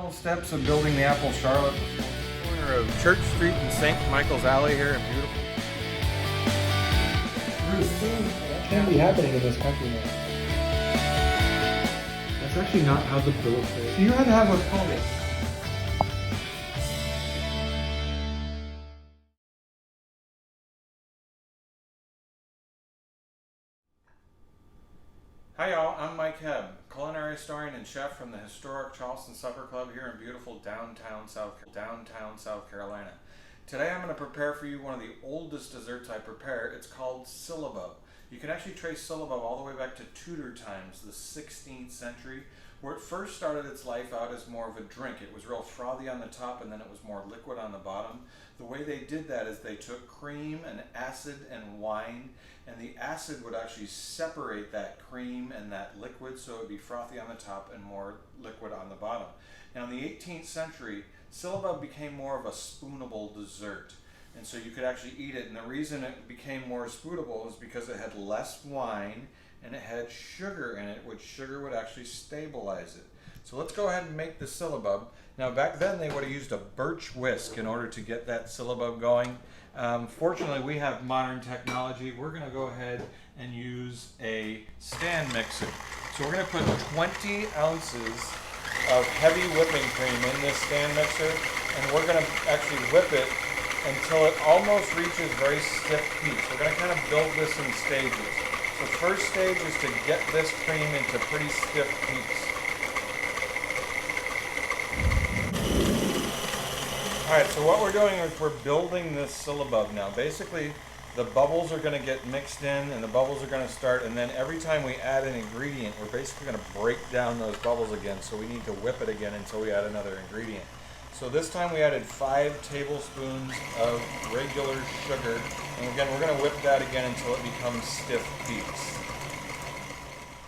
Final steps of building the apple charlotte. Corner of Church Street and St. Michael's Alley here in beautiful. That can't be happening in this country now. That's actually not how the bill of fare. So you had to have what's called a Hi y'all, I'm Mike Hebb, culinary historian and chef from the historic Charleston Supper Club here in beautiful downtown South Carolina. Today I'm going to prepare for you one of the oldest desserts I prepare. It's called Syllabub. You can actually trace Syllabub all the way back to Tudor times, the 16th century, where it first started its life out as more of a drink. It was real frothy on the top and then it was more liquid on the bottom. The way they did that is they took cream and acid and wine, and the acid would actually separate that cream and that liquid so it would be frothy on the top and more liquid on the bottom. Now in the 18th century, Syllabub became more of a spoonable dessert, and so you could actually eat it, and the reason it became more spoonable is because it had less wine and it had sugar in it, which sugar would actually stabilize it. So let's go ahead and make the Syllabub. Now back then they would have used a birch whisk in order to get that Syllabub going. Fortunately we have modern technology. We're going to go ahead and use a stand mixer. So we're going to put 20 ounces of heavy whipping cream in this stand mixer, and we're going to actually whip it until it almost reaches very stiff peaks. We're going to kind of build this in stages. The first stage is to get this cream into pretty stiff peaks. Alright, so what we're doing is we're building this Syllabub now. Basically, the bubbles are going to get mixed in and the bubbles are going to start, and then every time we add an ingredient, we're basically going to break down those bubbles again, so we need to whip it again until we add another ingredient. So this time we added 5 tablespoons of regular sugar, and again we're going to whip that again until it becomes stiff peaks.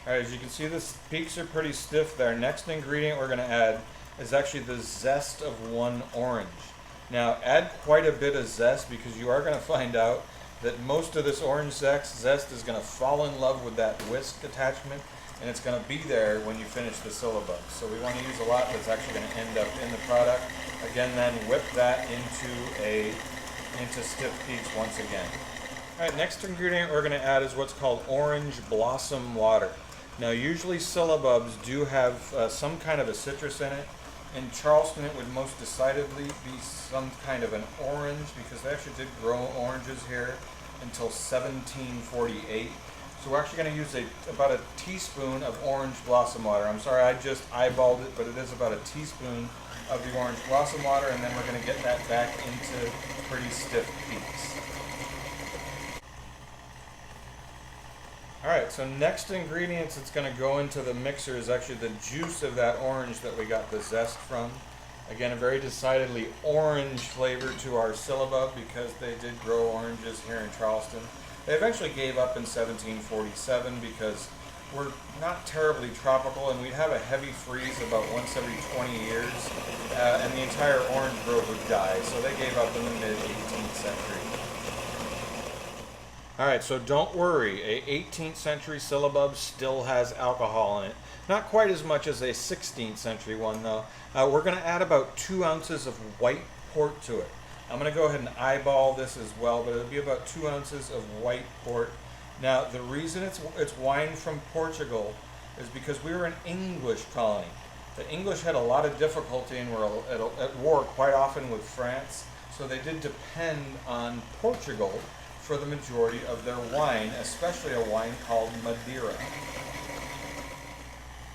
Alright, as you can see, the peaks are pretty stiff there. Next ingredient we're going to add is actually the zest of 1 orange. Now add quite a bit of zest, because you are going to find out that most of this orange zest is going to fall in love with that whisk attachment, and it's going to be there when you finish the Syllabub. So we want to use a lot that's actually going to end up in the product. Again, then whip that into stiff peaks once again. Alright, next ingredient we're going to add is what's called orange blossom water. Now usually Syllabubs do have some kind of a citrus in it. In Charleston it would most decidedly be some kind of an orange, because they actually did grow oranges here until 1748. So we're actually going to use about a teaspoon of orange blossom water. I'm sorry, I just eyeballed it, but it is about a teaspoon of the orange blossom water, and then we're going to get that back into pretty stiff peaks. Alright, so next ingredients that's going to go into the mixer is actually the juice of that orange that we got the zest from. Again, a very decidedly orange flavor to our Syllabub, because they did grow oranges here in Charleston. They eventually gave up in 1747 because we're not terribly tropical, and we'd have a heavy freeze about once every 20 years, and the entire orange grove would die, so they gave up in the mid-18th century. Alright, so don't worry, a 18th century Syllabub still has alcohol in it. Not quite as much as a 16th century one though. We're going to add about 2 ounces of white port to it. I'm going to go ahead and eyeball this as well, but it'll be about 2 ounces of white port. Now the reason it's wine from Portugal is because we were an English colony. The English had a lot of difficulty and were at war quite often with France, so they did depend on Portugal for the majority of their wine, especially a wine called Madeira.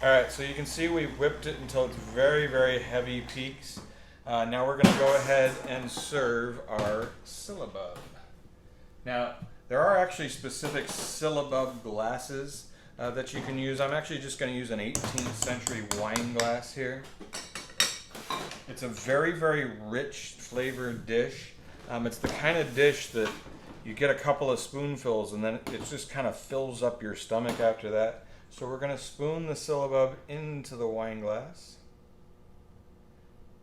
Alright, so you can see we whipped it until it's very, very heavy peaks. Now we're going to go ahead and serve our Syllabub. Now, there are actually specific Syllabub glasses that you can use. I'm actually just going to use an 18th century wine glass here. It's a very, very rich flavored dish. It's the kind of dish that you get a couple of spoonfuls and then it just kind of fills up your stomach after that. So we're going to spoon the Syllabub into the wine glass.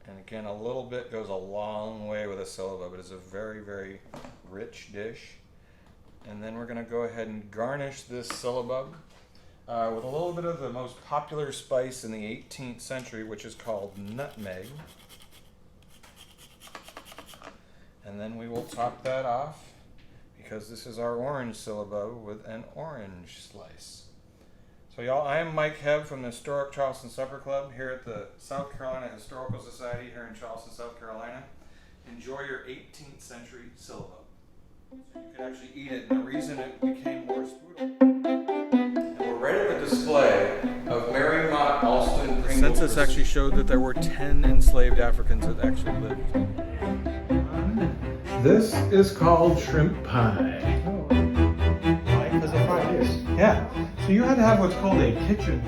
And again, a little bit goes a long way with a Syllabub. It is a very, very rich dish. And then we're going to go ahead and garnish this Syllabub with a little bit of the most popular spice in the 18th century, which is called nutmeg. And then we will top that off because this is our orange syllabub with an orange slice. So y'all, I am Mike Hebb from the Historic Charleston Supper Club here at the South Carolina Historical Society here in Charleston, South Carolina. Enjoy your 18th century syllabub. So you can actually eat it, and the reason it became more spoonable. And we're right at the display of Mary Mott Alston. The census actually showed that there were 10 enslaved Africans that actually lived. This is called shrimp pie. Why? Because of 5 years. Yeah. So you had to have what's called a kitchen